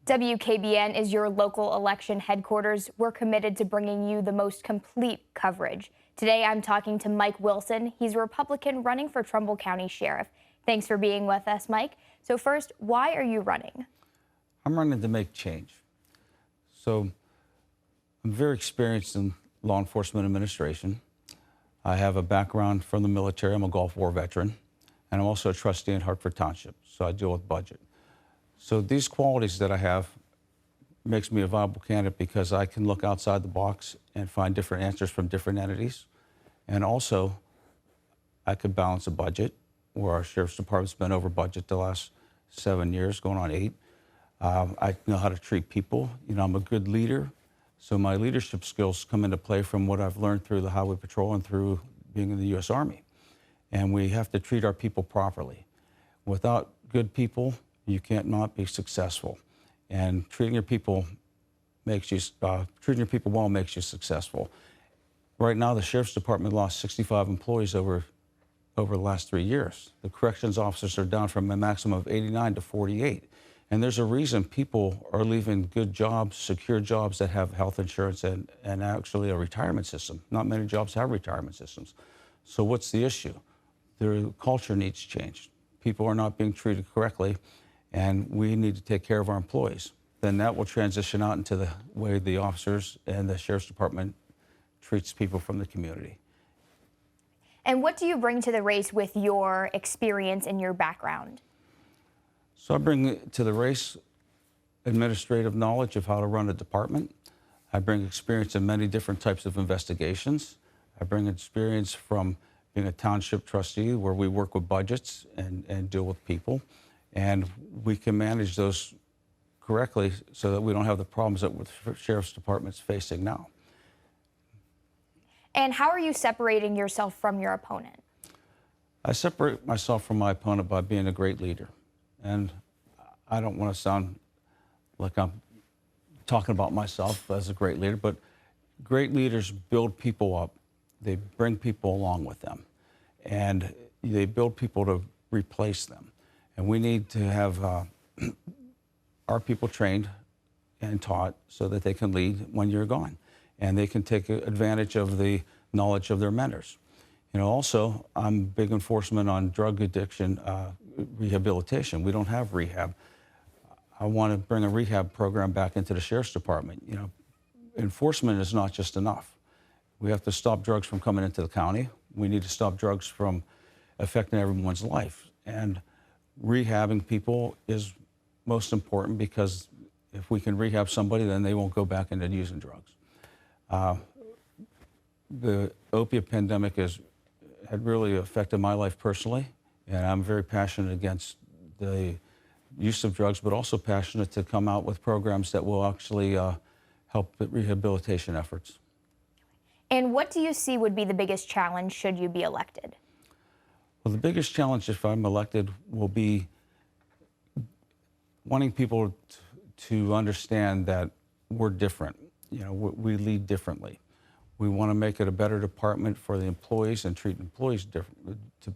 WKBN is your local election headquarters. We're committed to bringing you the most complete coverage. Today, I'm talking to Mike Wilson. He's a Republican running for Trumbull County Sheriff. Thanks for being with us, Mike. So first, why are you running? I'm running to make change. So I'm very experienced in law enforcement administration. I have a background from the military. I'm a Gulf War veteran, and I'm also a trustee in Hartford Township, so I deal with budget. So these qualities that I have makes me a viable candidate because I can look outside the box and find different answers from different entities. And also, I could balance a budget, where our Sheriff's Department's been over budget the last 7 years, going on 8. I know how to treat people. You know, I'm a good leader, so my leadership skills come into play from what I've learned through the Highway Patrol and through being in the U.S. Army. And we have to treat our people properly. Without good people, you can't not be successful. And treating your people well makes you successful. Right now, the Sheriff's Department lost 65 employees over the last 3 years. The corrections officers are down from a maximum of 89 to 48. And there's a reason people are leaving good jobs, secure jobs that have health insurance and actually a retirement system. Not many jobs have retirement systems. So what's the issue? The culture needs change. People are not being treated correctly, and we need to take care of our employees. Then that will transition out into the way the officers and the Sheriff's Department treats people from the community. And what do you bring to the race with your experience and your background? So I bring to the race administrative knowledge of how to run a department. I bring experience in many different types of investigations. I bring experience from being a township trustee where we work with budgets and deal with people. And we can manage those correctly so that we don't have the problems that the Sheriff's Department's facing now. And how are you separating yourself from your opponent? I separate myself from my opponent by being a great leader. And I don't want to sound like I'm talking about myself as a great leader, but great leaders build people up. They bring people along with them. And they build people to replace them. And we need to have our people trained and taught so that they can lead when you're gone. And they can take advantage of the knowledge of their mentors. You know, also, I'm big enforcement on drug addiction rehabilitation. We don't have rehab. I want to bring a rehab program back into the Sheriff's Department. You know, enforcement is not just enough. We have to stop drugs from coming into the county. We need to stop drugs from affecting everyone's life. And rehabbing people is most important because if we can rehab somebody, then they won't go back into using drugs. The opiate pandemic had really affected my life personally, and I'm very passionate against the use of drugs, but also passionate to come out with programs that will actually help the rehabilitation efforts. And what do you see would be the biggest challenge should you be elected? Well, the biggest challenge if I'm elected will be wanting people to understand that we're different. You know, we lead differently. We want to make it a better department for the employees and treat employees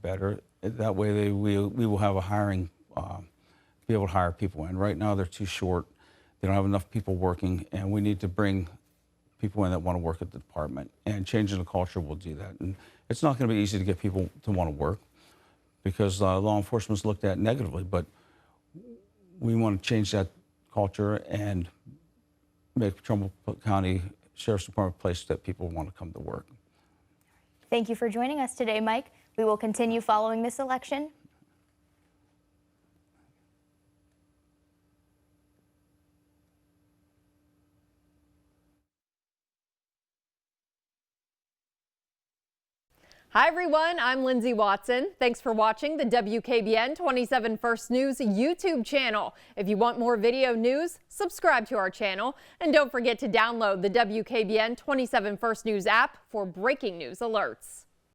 better. That way we will have be able to hire people in. Right now they're too short. They don't have enough people working, and we need to bring people in that want to work at the department. And changing the culture will do that. And it's not going to be easy to get people to want to work because law enforcement is looked at negatively, but we want to change that culture and make Trumbull County Sheriff's Department a place that people want to come to work. Thank you for joining us today, Mike. We will continue following this election. Hi everyone, I'm Lindsay Watson. Thanks for watching the WKBN 27 First News YouTube channel. If you want more video news, subscribe to our channel. And don't forget to download the WKBN 27 First News app for breaking news alerts.